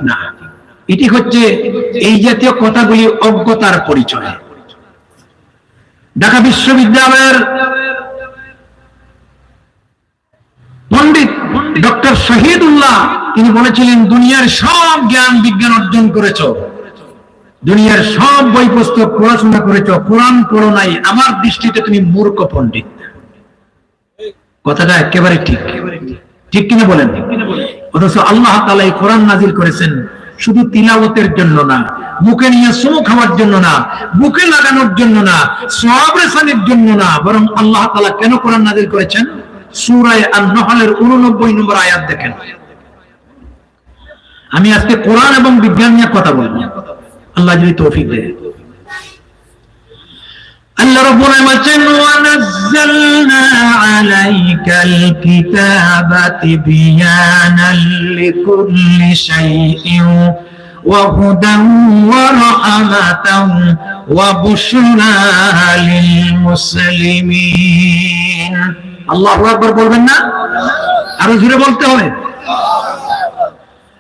না। এটি হচ্ছে এই জাতীয় কথাগুলি অজ্ঞতার পরিচয়। ঢাকা বিশ্ববিদ্যালয়ের পণ্ডিত ডক্টর শহীদুল্লাহ তিনি বলেছিলেন, দুনিয়ার সব জ্ঞান বিজ্ঞান অর্জন করেছ, দুনিয়ার সব বই পুস্তক পড়াশোনা করেছ, কোরআন পড়ো নাই, আমার দৃষ্টিতে তুমি মূর্খ পণ্ডিত। কথাটা একেবারে ঠিক, ঠিক কিনা বলেন? অথচ আল্লাহ তাআলা এই কোরআন নাজিল করেছেন শুধু তিলাওয়াতের জন্য না, মুখে নিয়ে চুমু খাওয়ার জন্য না, বুকে লাগানোর জন্য না, সওয়াব রেসানির জন্য না, বরং আল্লাহ তাআলা কেন কোরআন নাজিল করেছেন? সূরা আন-নাহলের 89 নম্বর আয়াত দেখেন। আমি আজকে কোরআন এবং বিজ্ঞান নিয়ে কথা বলবো, আল্লাহ যদি তৌফিক দেয়। আল্লাহ রাব্বুল আলামিন বলেন, ওয়া নাযালনা আলাইকাল কিতাবা তিবয়ানাল লিকুল্লি শাইইন ওয়া হুদান ওয়া রাহমাতান ওয়া বুশরা লিল মুসলিমিন। আল্লাহু আকবার বলবেন না? আরো জোরে বলতে হবে।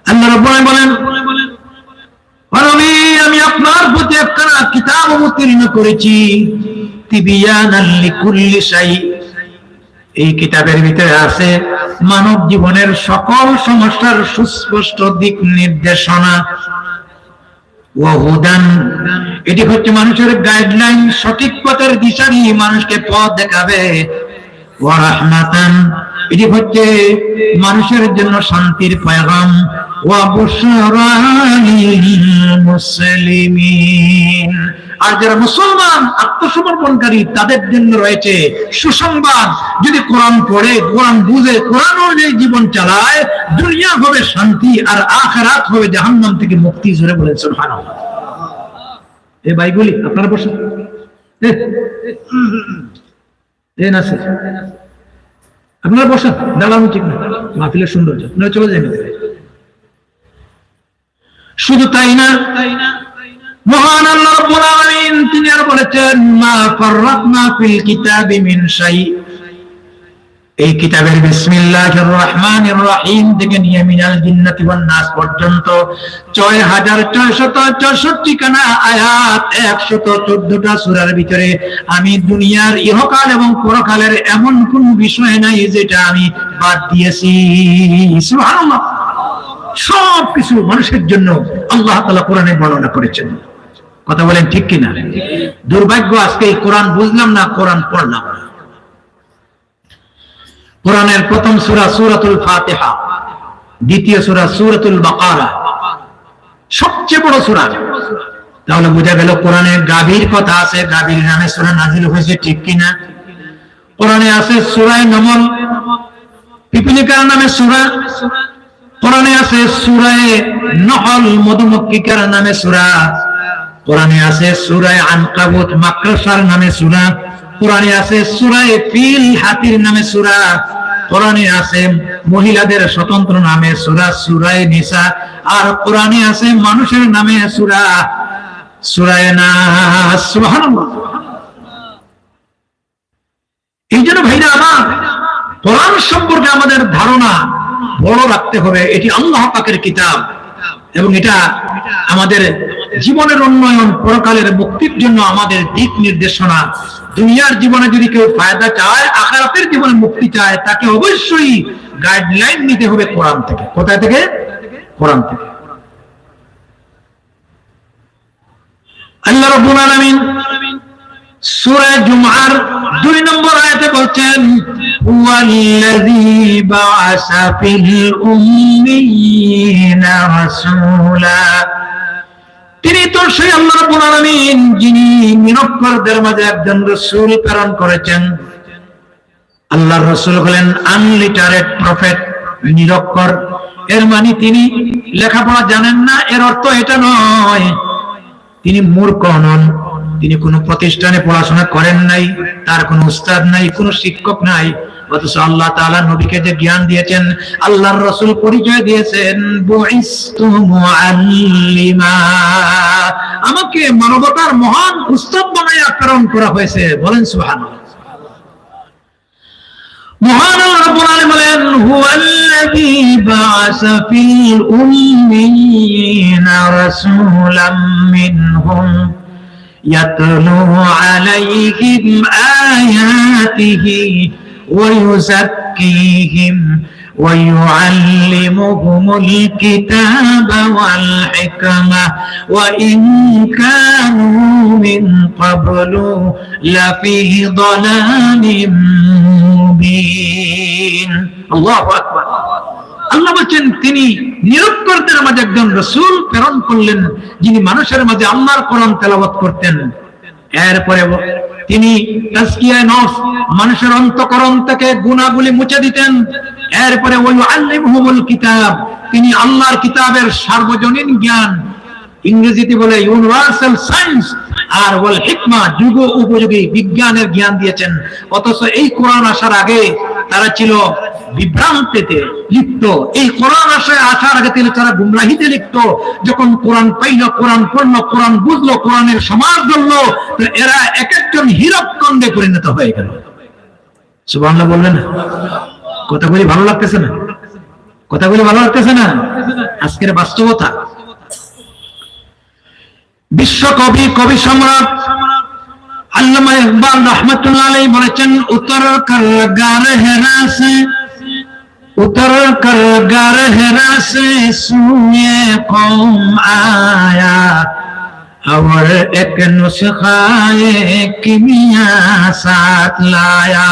আল্লাহ রাব্বুল আলামিন বলেন, আমি আপনার প্রতি একখানা কিতাব অবতীর্ণ করেছি, তিবিয়ানাল লিকুল্লি শাই। এই কিতাবের ভিতরে আছে মানব জীবনের সকল সমস্যার সুস্পষ্ট দিক নির্দেশনা। ওয়া হুদান, এটি হচ্ছে মানুষের গাইডলাইন, সঠিক পথের দিশারি, মানুষকে পথ দেখাবে। ওয়া রাহমাতান, এটি হচ্ছে মানুষের জন্য শান্তির পয়গাম। ওয়া বুশরা লিল মুসলিমিন, আর যারা মুসলমান আত্মসমর্পণকারী তাদের জন্য রয়েছে সুসংবাদ। যদি কোরআন পড়ে, কোরআন বুঝে, কোরআন অনুযায়ী জীবন চালায়, দুনিয়া হবে শান্তি আর আখিরাত হবে জাহান্নাম থেকে মুক্তি। জোরে বলেন সুবহানাল্লাহ। এই ভাইগুলি আপনারা বসুন। আপনারা বসেন, দাঁড়ানো ঠিক না, মাহফিলের সৌন্দর্য, আপনারা চলে যাবেন। শুধু তাই না, মহান আল্লাহ রাব্বুল আলামিন তিনি আর বলেছেন, মা ফাররাতনা ফিল কিতাবি মিন শাই। এই কিতাবের বিসমিল্লাহির রহমানির রহিম থেকে নিয়ে মিনাল জিন্নাতি ওয়ান নাস পর্যন্ত ৬৬৬৪ খানা আয়াত, ১১৪টা সূরার ভিতরে আমি দুনিয়ার ইহকাল এবং পরকালের এমন কোন বিষয় নাই যেটা আমি বাদ দিয়েছি। সুবহানাল্লাহ। সবকিছু মানুষের জন্য আল্লাহ তাআলা কোরআনে বর্ণনা করেছেন। কথা বলেন ঠিক কিনা? দুর্ভাগ্য, আজকে এই কোরআন বুঝলাম না, কোরআন পড়লাম না। কোরআনের প্রথম সূরা সূরাতুল ফাতিহা, দ্বিতীয় সূরা সূরাতুল বাকারা, সবচেয়ে বড় সূরা। তাহলে বোঝা গেল কোরআনে গাভীর কথা আছে, গাভীর নামে সূরা নাজিল হয়েছে, ঠিক কিনা? কোরআনে আছে সূরা নমল, পিপলিকার নামে সূরা। কোরআনে আছে সূরা নহল, মধুমক্ষিকার নামে সূরা। কোরআনে আছে সূরা আনকাবুত, মাকড়সার নামে সূরা। কোরআনে আছে সূরা ফিল, হাতির নামে সূরা। কোরআনে আছে মহিলাদের স্বতন্ত্র নামে সূরা, সূরা নিসা। আর কোরআনে আছে মানুষের নামে সূরা, সূরা নাস। সুবহানাল্লাহ। এই জন্য ভাইরা আমার, কোরআন সম্পর্কে আমাদের ধারণা বড় রাখতে হবে। এটি আল্লাহ পাকের কিতাব এবং এটা আমাদের জীবনের উন্নয়ন, পরকালের মুক্তির জন্য আমাদের দিক নির্দেশনা। দুনিয়ার জীবনে যদি কেউ ফায়দা চায়, আখিরাতের জীবনে মুক্তি চায়, তাকে অবশ্যই গাইডলাইন নিতে হবে কোরআন থেকে। কোথায় থেকে? কোরআন থেকে। আল্লাহ রাব্বুল আলামিন সূরা জুমআর ২ নম্বর আয়াতে বলছেন, হুয়াল্লাযী বা'আসা ফিল উম্মিয়িনা রাসূলা। তিনি তো সেই আল্লাহ রাব্বুল আলামিন যিনি নিরক্ষরদের মাঝে একজন রাসূল প্রেরণ করেছেন। আল্লাহর রাসূল হলেন আনলিটারেট প্রফেট, নিরক্ষর। এর মানে তিনি লেখাপড়া জানেন না, এর অর্থ এটা নয়। তিনি মূর্খ নন, তিনি কোনো প্রতিষ্ঠানে পড়াশোনা করেন নাই, তার কোনো উস্তাদ নাই, কোনো শিক্ষক নাই। অথচ আল্লাহ তাআলা নবীকে যে জ্ঞান দিয়েছেন, আল্লাহর রাসূল পরিচয় দিয়েছেন, বুইস্তু মুআল্লিমা, আমাকে মানবতার মহান উস্তাদ বানায়া প্রেরণ করা হয়েছে। বলেন সুবহানাল্লাহ। মহান আল্লাহ রাব্বুল আলামিন বলেন হুয়াল্লাযী বা'আসা ফিল উম্মিয়িনা রাসূলাম মিনহুম ইয়াতলু আলাইহিম আয়াতিহি ওয়া ইউযাক্কিহিম ওয়া ইউআল্লিমুহুমুল কিতাবা ওয়াল হিকমা ওয়া ইন কানু মিন ক্বাবলু লাফি দালালিম মুবিন। আল্লাহু আকবার। আল্লাহ বলেন তিনি নিরক্ষরদের মাঝে একজন রাসূল প্রেরণ করলেন যিনি মানুষের মাঝে আল্লাহর কোরআন তেলাওয়াত করতেন। এরপরে তিনি তাজকিয়া নফস মানুষের অন্তঃকরণ থেকে গুনাহগুলি মুছে দিতেন। এরপরে ওয়া ইউআল্লিমুহুমুল কিতাব তিনি আল্লাহর কিতাবের সার্বজনীন জ্ঞান, ইংরেজিতে বলে ইউনিভার্সাল সায়েন্স, আর ওয়াল হিকমা যুগ উপযোগী বিজ্ঞানের জ্ঞান দিয়েছেন। অথচ এই কোরআন আসার আগে তারা ছিল বিভ্রান্তিতে লিপ্ত। এই কোরআন আসার আগে তারা গুমরাহিতে লিপ্ত। যখন কোরআন পাইল, কোরআন পড়লো, কোরআন বুঝলো, কোরআনের সমাজ ধরলো, এরা এক একজন হীরকখণ্ডে পরিণত হয়ে গেল। সুবহানাল্লাহ বললেন না? কথাগুলি ভালো লাগতেছে না? কথাগুলি ভালো লাগতেছে না? আজকের বাস্তবতা। বিশ্বকবি, কবি সম্রাট আল্লামা ইকবাল রাহমাতুল্লাহ আলাইহি বলেছেন উতর কর গার হেরা সে, উতর কর গার হেরা সে সুয়ে কওম আয়া और एक नुस्खाए किमिया साथ लाया।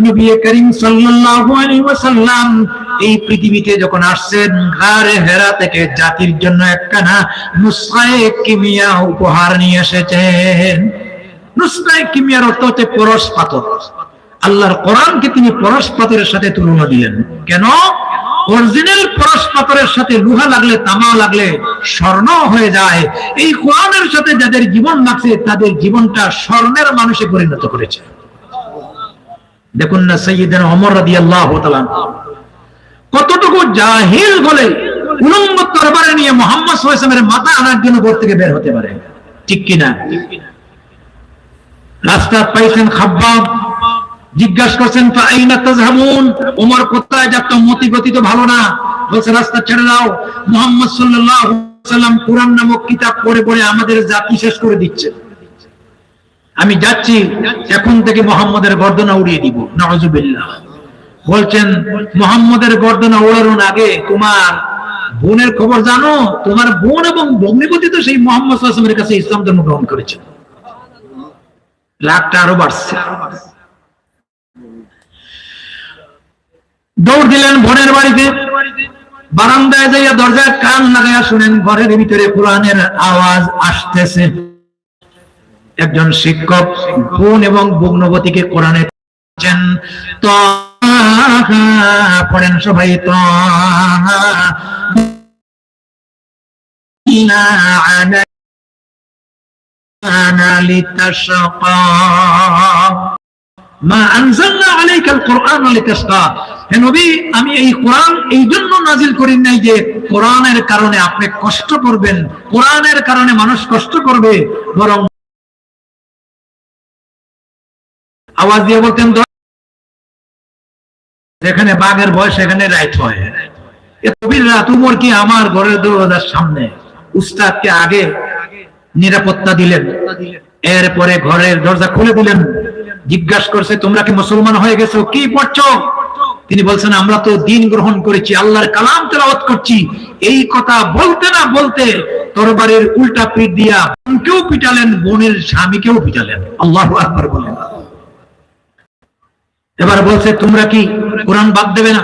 নবী করিম সাল্লাল্লাহু আলাইহি ওয়াসাল্লাম এই পৃথিবীতে যখন আসছেন গারে হেরা থেকে জাতির জন্য একখানা নুসখায়ে কিমিয়া উপহার নিয়ে এসেছেন। নুসখায়ে কিমিয়ার অর্থ হচ্ছে পরশ পাথর। আল্লাহর কোরআনকে তিনি পরশ পাথরের সাথে তুলনা দিলেন। কেন? অরিজিনাল পরশ পাথরের সাথে লোহা লাগলে, তামা লাগলে স্বর্ণ হয়ে যায়। এই কোরআনের সাথে যাদের জীবন লাগছে তাদের জীবনটা স্বর্ণের মানুষে পরিণত করেছে। দেখুন না সাইয়্যিদনা ওমর রাদিয়াল্লাহু তাআলা কতটুকু জাহিল বলে উলঙ্গ তরবারি নিয়ে মুহাম্মদ সাল্লাল্লাহু আলাইহি ওয়াসাল্লামের মাথা আনার জন্য ঘর থেকে বের হতে পারে, ঠিক কিনা? রাস্তা পাইছেন খাব্বাব, জিজ্ঞাসা করছেন ফাইনা তাযহাবুন, ওমর কোথায় যাচ্ছ? মতি গতি তো ভালো না। বলছে রাস্তা ছেড়ে দাও। মুহাম্মদ সাল্লাল্লাহু আলাইহি ওয়াসাল্লাম কোরআন নামক কিতাব পড়ে পড়ে আমাদের জাতি শেষ করে দিচ্ছে। আমি যাচ্ছি, এখন থেকে মুহাম্মদের গর্দনা উড়িয়ে দিব। নাউযুবিল্লাহ। বলছেন মুহাম্মদের গর্দনা ওড়ানোর আগে তোমার বোনের খবর জানো? তোমার বোন এবং ভগ্নিপতি তো সেই মুহাম্মদ সাল্লাল্লাহু আলাইহি ওয়াসাল্লামের কাছে ইসলাম ধর্ম গ্রহণ করেছে। রাগটা আরো বাড়ছে। দৌড় দিলেন বোনের বাড়িতে। বারান্দায় যাইয়া দরজায় কান লাগাইয়া শুনেন ঘরের ভিতরে কোরআনের আওয়াজ আসতেছে। একজন শিক্ষক বোন এবং ভগ্নবতীকে কোরআনে পড়েন সবাই। মা আনজালনা আলাইকাল কুরআন লিতাশকা। হে নবী, আমি এই কোরআন এই জন্য নাজিল করি নাই যে কোরআনের কারণে আপনি কষ্ট করবেন, কোরআনের কারণে মানুষ কষ্ট করবে, বরং আওয়াজ দিয়ে বলতেন যেখানে বাঘের ভয় সেখানে রাইট হয়। কবির রাত উমর কি আমার ঘরের দরজার সামনে উস্তাদকে আগে নিরাপত্তা দিলেন, এরপরে ঘরের দরজা খুলে দিলেন। জিজ্ঞাসা করছে তোমরা কি মুসলমান হয়ে গেছো? কি পড়ছো? তিনি বলছেন আমরা তো দ্বীন গ্রহণ করেছি, আল্লাহর কালাম তেলাওয়াত করছি। এই কথা বলতে না বলতে তরবারির উল্টা পিঠ দিয়া বোনকেও পিটালেন, বোনের স্বামীকেও পিটালেন। আল্লাহু আকবার বলেন। এবার বলছে তোমরা কি কোরআন বাদ দেবে না?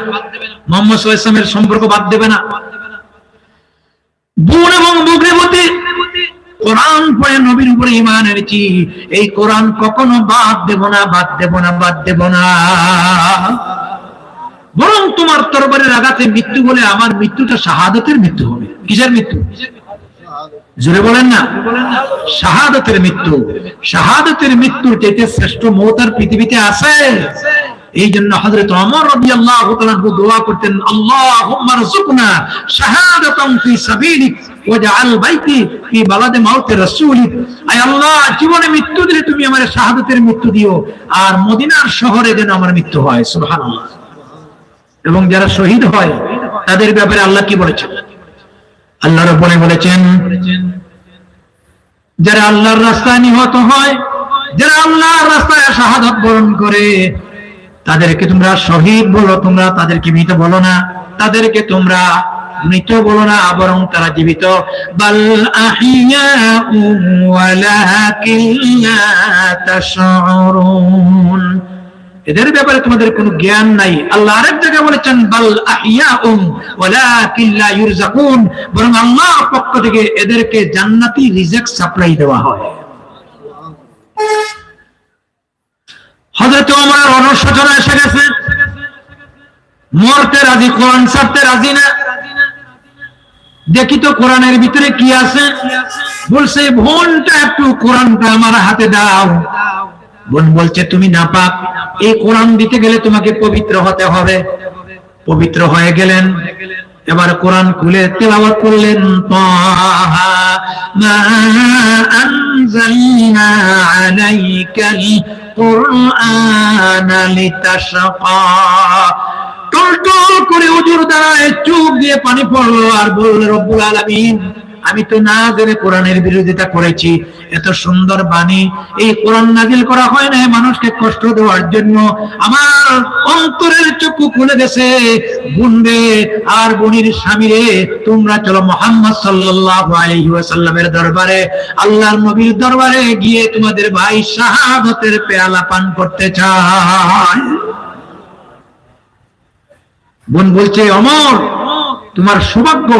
মুহাম্মদ সাল্লাল্লাহু আলাইহি ওয়াসাল্লামের সম্পর্ক বাদ দেবে না? বোন এবং ভগ্নিপতি কোরআন পড়ে নবীর উপরে ঈমান এনেছি, এই কোরআন কখনো বাদ দেব না, বাদ দেব না, বাদ দেব না। বরং তোমার তরবারির আঘাতে মৃত্যু বলে আমার মৃত্যুটা শাহাদাতের মৃত্যু হবে। কিসের মৃত্যু? জোরে বলেন না। শাহাদাতের মৃত্যু। শাহাদাতের মৃত্যুর চাইতে শ্রেষ্ঠ মওত আর পৃথিবীতে আছে? এই জন্য হযরত ওমর রাদিয়াল্লাহু তাআলা দোয়া করতেন, আল্লাহুম্মা রযুকনা শাহাদাতান ফি সাবিলিক ওয়াজআল বাইতি ফি বালাদি মাউতি রাসূলিক। আয় আল্লাহ, জীবনে মৃত্যু দিলে তুমি আমার শাহাদাতের মৃত্যু দিও, আর মদিনার শহরে যেন আমার মৃত্যু হয়। সুবহানাল্লাহ। এবং যারা শহীদ হয় তাদের ব্যাপারে আল্লাহ কি বলেছেন? আল্লাহ রাব্বুল বলেছেন, যারা আল্লাহর রাস্তায় নিহত হয়, যারা আল্লাহর রাস্তায় শাহাদাত বরণ করে, তাদেরকে তোমরা শহীদ বলো, তোমরা তাদেরকে মৃত বলো না, তাদেরকে তোমরা মৃত বলো না, বরং তারা জীবিত। বাল আহিয়াউ ওয়ালাকিন লা তাশউরুন। এদের ব্যাপারে তোমাদের কোনো জ্ঞান নাই। আল্লাহ আরেক জায়গায় বলেছেন, বাল আহিয়াউ ওয়ালাকিন লা ইউরযাকুন, বরং আল্লাহর পক্ষ থেকে এদেরকে জান্নাতি রিজিক সাপ্লাই দেওয়া হয়। হযরত ওমরের অনুশোচনা এসে গেছে, মরতে রাজি, কোরআন ছাড়তে রাজি না। দেখি তো কোরআনের ভিতরে কি আছে। বলছে, বোনটা একটু কোরআনটা আমার হাতে দাও। বোন বলছে, তুমি নাপাক, এই কোরআন দিতে গেলে তোমাকে পবিত্র হতে হবে। পবিত্র হয়ে গেলেন, এবার কোরআন খুলে তেলাওয়াত করলেন, তাহা মা আনজালনা আলাইকাল কুরআনা লিতাশকা। টলটল করে ওজুর দ্বারায় চোখ দিয়ে পানি পড়লো আর বলল, রব্বুল আলামিন, আমি তো না জেনে কোরআনের বিরোধিতা করেছি। এত সুন্দর বাণী, এই কোরআন নাজিল করা হয় না মানুষকে কষ্ট দেওয়ার জন্য। আমার অন্তরের চক্ষু খুলে গেছে। বুনবে আর বনির স্বামী রে, তোমরা চলো মুহাম্মদ সাল্লাল্লাহু আলাইহি ওয়াসাল্লামের দরবারে, আল্লাহর নবীর দরবারে গিয়ে তোমাদের ভাই শাহাদাতের পেয়ালা পান করতে চায়। বোন বলছে, ওমর, তোমার সৌভাগ্য,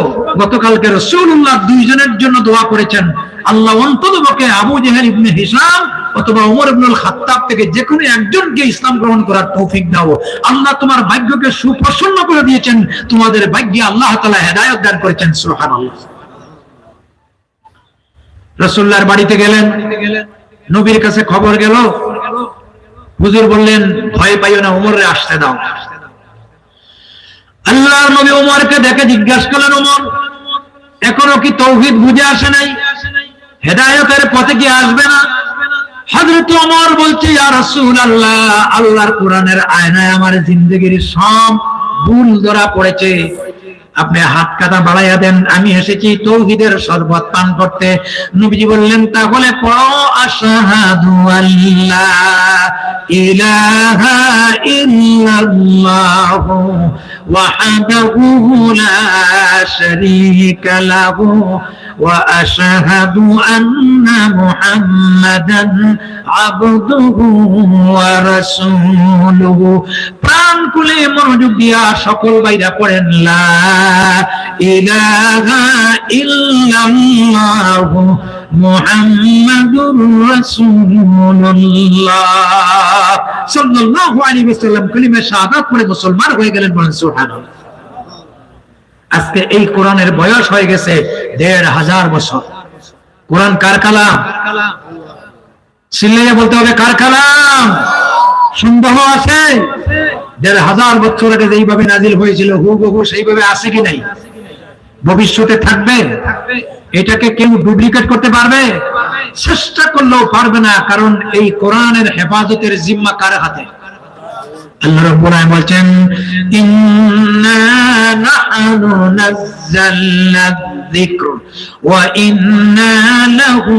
গতকালকে রাসূলুল্লাহ দুইজনের জন্য দোয়া করেছেন, আল্লাহ অন্ততপক্ষে আবু জেহেল ইবনে হিশাম অথবা ওমর ইবনুল খাত্তাব থেকে যে কোনো একজনকে ইসলাম গ্রহণ করার তৌফিক দাও। আল্লাহ তোমার ভাগ্যকে সুপ্রসন্ন করে দিয়েছেন, তোমাদের ভাগ্যে আল্লাহ তাআলা হেদায়েত দান করেছেন। সুবহানাল্লাহ। রাসূলুল্লাহর বাড়িতে গেলেন, নবীর কাছে খবর গেল। হুজুর বললেন, ভয় পাইও না, ওমরে আসতে দাও। আল্লাহর নবী ওমরকে দেখে জিজ্ঞাসা করলেন, ওমর, এখনো কি তাওহীদ বুঝে আসে নাই? হেদায়েতের পথে কি আসবে না? হযরত ওমর বলছে, ইয়া রাসূলুল্লাহ, আল্লাহর কোরআনের আয়নায় আমার জিন্দেগির সব ভুল ধরা পড়েছে। আপনি হাত কাটা বাড়াইয়া দেন, আমি এসেছি তাওহীদের শরবত পান করতে। নবীজি বললেন, তাহলে পড়ো, আশহাদু আল্লা ইলাহা ইল্লাল্লাহু ওয়াহদাহু লা শারীকা লাহু ওয়া আশহাদু আন্না মুহাম্মাদান আবদুহু ওয়া রাসূলুহু। প্রাণ খুলে মনোযোগ দিয়া সকল ভাইরা পড়েন, লা ইলাহা ইল্লাল্লাহু মুহাম্মাদুর রাসূলুল্লাহ সাল্লাল্লাহু আলাইহি ওয়াসাল্লাম কালিমা শাহাদাত পড়ে মুসলমান হয়ে গেলেন। বলেন সুবহানাল্লাহ। আজকে এই কোরআনের বয়স হয়ে গেছে ১৫০০ বছর। কোরআন কার কালাম? চিল্লাইয়া বলতে হবে, কার কালাম? সন্দেহ আছে? ১৫০০ বছর আগে যেইভাবে নাজিল হয়েছিল হুবহু সেইভাবে আছে কি নাই? ভবিষ্যতে থাকবে? এটাকে কেউ ডুপ্লিকেট করতে পারবে? চেষ্টা করলেও পারবে না, কারণ এই কোরআনের হেফাজতের জিম্মা কার হাতে? আল্লাহ রাব্বুল আলামিন বলেন, ইন্না নাহনু নাযালনা যিকর ওয়া ইন্না লাহু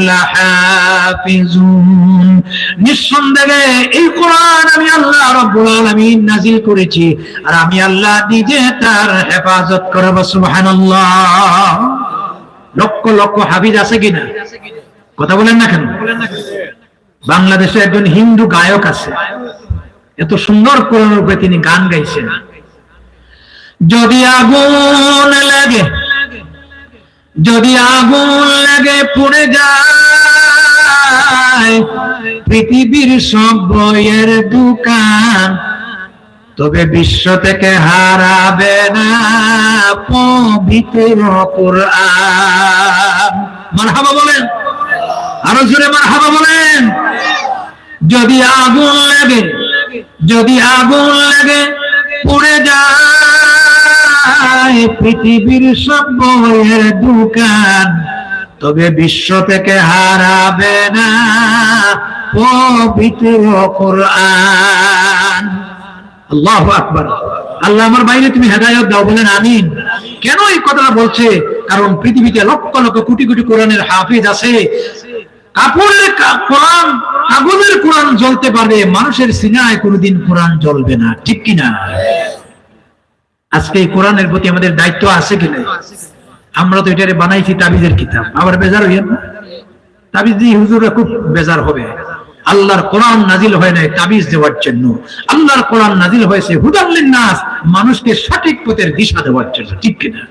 লাহাফিজুন। নিঃসন্দেহে এই কোরআন আমি আল্লাহ রাব্বুল আলামিন নাযিল করেছি, আর আমি আল্লাহ নিজে তার হেফাজত করব। সুবহানাল্লাহ। লক্ষ লক্ষ হাফিজ আছে কিনা? কথা বলেন না কেন? বাংলাদেশে একজন হিন্দু গায়ক আছে, এত সুন্দর কোরআনের উপরে তিনি গান গাইছেন। যদি আগুন লাগে, যদি আগুন লাগে পুড়ে যায় পৃথিবীর সব বইয়ের দোকান, তবে বিশ্ব থেকে হারাবে না পবিত্র কোরআন। মারহাবা বলেন, আরো জোরে মারহাবা বলেন। যদি আগুন লাগে, যদি আগুন লাগে পুড়ে যায় পৃথিবীর সব বইয়ের দোকান, তবে বিশ্ব থেকে হারাবে না পবিত্র কোরআন। আল্লাহু আকবার। আল্লাহ আমার বাইরে তুমি হেদায়েত দাও, বলেন আমিন। কেন এই কথাটা বলছে? কারণ পৃথিবীতে লক্ষ লক্ষ কোটি কোটি কোরআনের হাফিজ আছে। কাপড়ের কোরআন, কাগজের কোরআন জ্বলতে পারে, মানুষের সিনায় কোনোদিন কোরআন জ্বলবে না, ঠিক কিনা? আজকে এই কোরআনের প্রতি আমাদের দায়িত্ব আছে কিনা? আমরা তো এটারে বানাইছি তাবিজের কিতাব, আবার বেজার হইয়া না? তাবিজ দিয়ে হুজুররা খুব বেজার হবে। আল্লাহর কোরআন নাজিল হয় নাই তাবিজ দেওয়ার জন্য, আল্লাহর কোরআন নাজিল হয়েছে হুদাল লিন্নাস, মানুষকে সঠিক পথের দিশা দেওয়ার জন্য, ঠিক কিনা?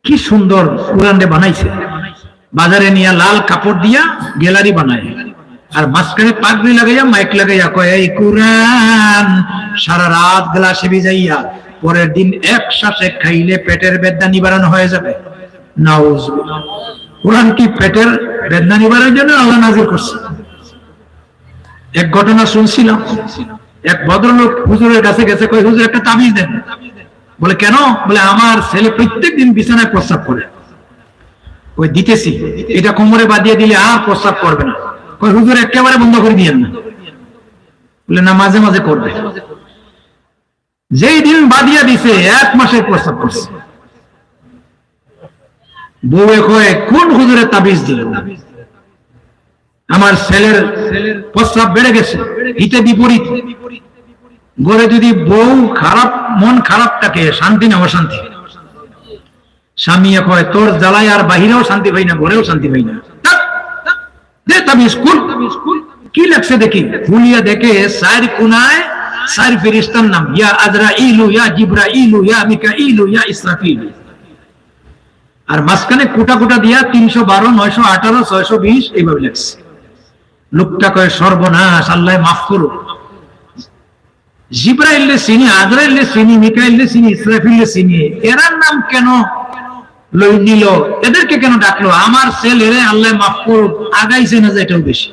কি সুন্দর কোরআনে বানাইছে। বাজারে নিয়ে লাল কাপড় দিয়া গ্যালারি বানায়, আর মাঝখানে পাগড়ি লাগাইয়া মাইক লাগাইয়া কয় এই কোরআন সারা রাত গ্লাসে ভিজাইয়া পরের দিন এক শ্বাসে খাইলে পেটের বেদনা নিবারণ হয়ে যাবে। নাউজুবিল্লাহ। কোরআন কি পেটের বেদনা নিবারণের জন্য আল্লাহ নাযিল করছে? এক ঘটনা শুনছিলাম, এক ভদ্রলোক হুজুরের কাছে গেছে, কয় হুজুর একটা তাবিজ দেন। বলে কেন? বলে আমার ছেলে প্রত্যেকদিন বিছানায় প্রস্রাব করে। ওই দিতেছি, এটা কোমরে বাঁধিয়ে দিলে আর প্রস্রাব করবে না। কয় হুজুর একেবারে বন্ধ করে দিয়েন না। বলে না, মাঝে মাঝে করবে। যেই দিন বাঁধিয়া দিছে 1 মাসের প্রস্রাব করছে। বউয়ে কয় কোন হুজুরের তাবিজ দিল? আমার ছেলের প্রস্রাব বেড়ে গেছে, হিতে বিপরীত। ঘরে যদি বউ খারাপ, মন খারাপ থাকে, শান্তি না অশান্তি? স্বামী কয় তোর জ্বালায় আর বাহিরেও শান্তি পাই না, ঘরেও শান্তি পাই না। কি লেখছে দেখি, খুলিয়া দেখে 4 কোনায় 4 ফেরেশতার নাম, ইয়া আজরাইলু, ইয়া জিবরাইলু, ইয়া মিকাইলু, ইয়া ইসরাফিল। আর মাঝখানে কোটা কোটা দিয়া 312, 918, 620 এইভাবে লেখছে। লোকটা কয় সর্বনাশ, আল্লাহ মাফ করুক। জিবরাইলে চিনি, আজরাইলে চিনি, মিকাইলে চিনি, ইসরাফিলে চিনি, এরার নাম কেন লই নিল? এদেরকে কেন ডাকলো? আমার ছেলেরে আল্লাহ মাফ করুক আগাইছে না, যেটাও বেশি।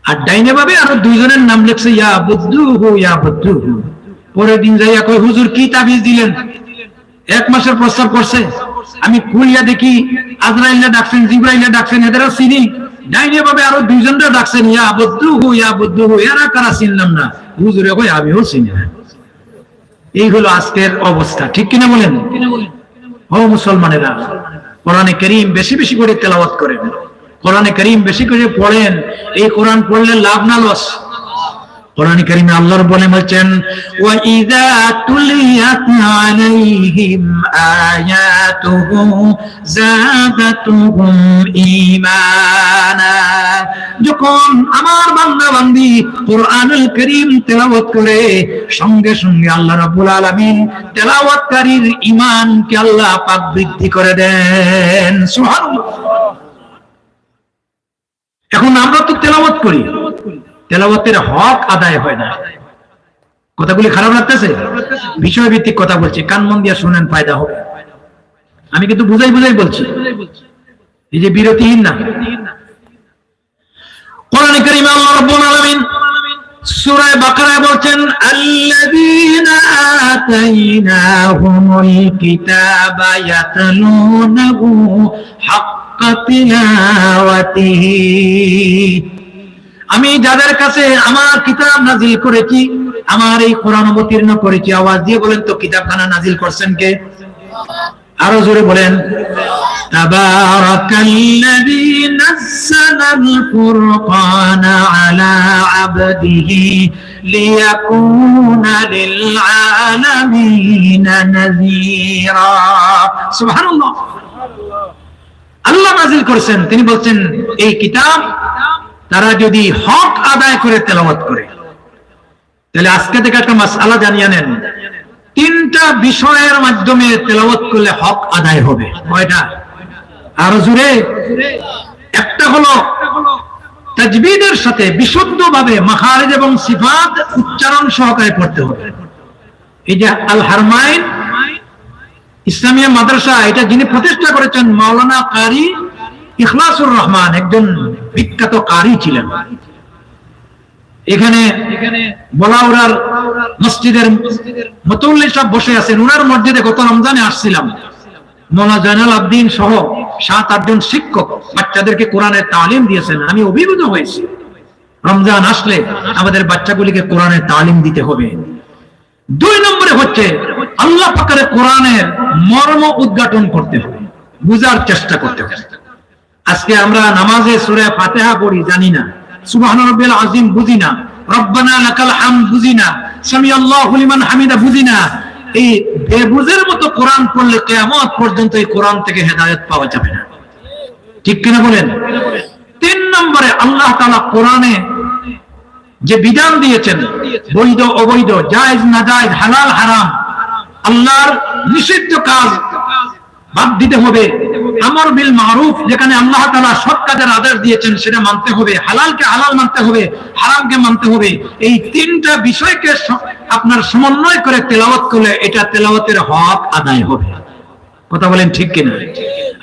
আর ডাইনে ভাবে আরো 2 জনের নাম লেখছে, ইয়া বুদ্দুহু, ইয়া বুদ্দুহু। পরের দিন যাইয়া কয় হুজুর কি তাবিজ দিলেন? 1 মাসের প্রস্তাব করছে। আমি খুলিয়া দেখি আজরাইলে ডাকছেন, জিবরাইলে ডাকছেন, এদেরও চিনি। ডাইনে ভাবে আরো 2 জনরা ডাকছেন, ইয়া বুদ্দুহু, ইয়া বুদ্দুহু। এরা কারা চিনলাম না। হুজুরে কয় আমিও চিনি না। এই হলো আজকের অবস্থা, ঠিক কিনা বলেন? ও মুসলমানেরা, কোরআনে কারীম বেশি বেশি করে তেলাওয়াত করেন, কোরআনে কারীম বেশি করে পড়েন। এই কোরআন পড়লে লাভ না লস? কোরআনে কারীমে আল্লাহর বলে বলছেন, ওয়া ইযা তুলিয়াত আলাইহিম আয়াতুহু যাদাতুহুম ঈমানা। যখন আমার বান্দা বান্দি কোরআনুল কারীম তেলাওয়াত করে, সঙ্গে সঙ্গে আল্লাহ রাব্বুল আলামিন তেলাওয়াতকারীর ঈমানকে আল্লাহ পাক বৃদ্ধি করে দেন। সুবহানাল্লাহ। এখন আমরা তো তেলাওয়াত করি, তেলাওয়াতের হক আদায় হয় না। কথাগুলি খারাপ লাগতেছে? বিষয় ভিত্তিক কথা বলছি, কান মন দিয়ে শুনেন, ফায়দা হবে। আমি কিন্তু বুঝাই বুঝাই বলছি, এই যে বিরতিহীন না। কোরআনে কারীমে আল্লাহ রাব্বুল আলামিন সূরা বাকারায় বলছেন, আল্লাযীনা আতাইনাহুমুল কিতাবা ইয়াতলুনাহু হাক্কা তিলাওয়াতিহি। আমি যাদের কাছে আমার কিতাব নাজিল করেছি, আমার এই কোরআন অবতীর্ণ করেছি, আওয়াজ দিয়ে বলেন তো কিতাবখানা নাজিল করছেন কে? আরো জোরে বলেন। তাবারাকাল্লাযী নাযালাল ফুরকানা আলা আবদিহি লিয়াকুনা লিল আলামিনা নাযীরা। সুবহানাল্লাহ। আল্লাহ নাজিল করেছেন, তিনি বলছেন এই কিতাব তারা যদি হক আদায় করে তেলাওয়াত করে। তাহলে আজকে থেকে একটা মাসআলা জানিয়ে নেন, 3টা বিষয়ের মাধ্যমে তেলাওয়াত করলে হক আদায় হবে। কয়টা? আরো জোরে। একটা হলো তাজবিদের সাথে বিশুদ্ধভাবে মাখারিজ এবং সিফাত উচ্চারণ সহকারে পড়তে হবে। এই যে আল হারমাইন ইসলামিয়া মাদ্রাসা, এটা যিনি প্রতিষ্ঠা করেছেন মাওলানা কারি ইখলাসুর রহমান, একজন বিখ্যাত কারি ছিলেন। এখানে বলাউড়ার মসজিদের মুতওয়াল্লি সাহেব বসে আছেন, উনার মসজিদে গত রমজানে আসছিলাম, মৌলানা জয়নাল আবদিন সহ 7-8 জন শিক্ষক বাচ্চাদেরকে কোরআনের তালিম দিয়েছেন। আমি অভিভূত হয়েছি, রমজান আসলে আমাদের বাচ্চাগুলিকে কোরআনের তালিম দিতে হবে। 2 নম্বরে হচ্ছে আল্লাহ পাকের কোরআনের মর্ম উদ্ঘাটন করতে হবে, বুঝার চেষ্টা করতে হবে। আজকে আমরা নামাজে সূরা ফাতিহা পড়ি, জানি না, সুবহান রাব্বিল আযীম বুঝি না, রব্বানা লাকাল হামদ বুঝি না, সামি আল্লাহু লিমান হামিদা বুঝি না। এই বেবুঝের মতো কোরআন পড়লে কিয়ামত পর্যন্ত এই কোরআন থেকে হেদায়েত পাওয়া যাবে না, ঠিক কিনা বলেন? 3 নম্বরে আল্লাহ তাআলা কোরআনে যে বিধান দিয়েছেন, বৈধ অবৈধ, জায়েজ না জায়েজ, হালাল হারাম, আল্লাহর নিষিদ্ধ কাজ বাদ দিতে হবে। আমর বিল মারুফ, যেখানে আল্লাহ তাআলা সৎ কাজের আদেশ দিয়েছেন সেটা মানতে হবে, হালালকে হালাল মানতে হবে, হারামকে মানতে হবে। এই 3টা বিষয়কে আপনার সমন্বয় করে তেলাওয়াত করলে এটা তেলাওয়াতের হক আদায় হবে। কথা বলেন ঠিক কিনা?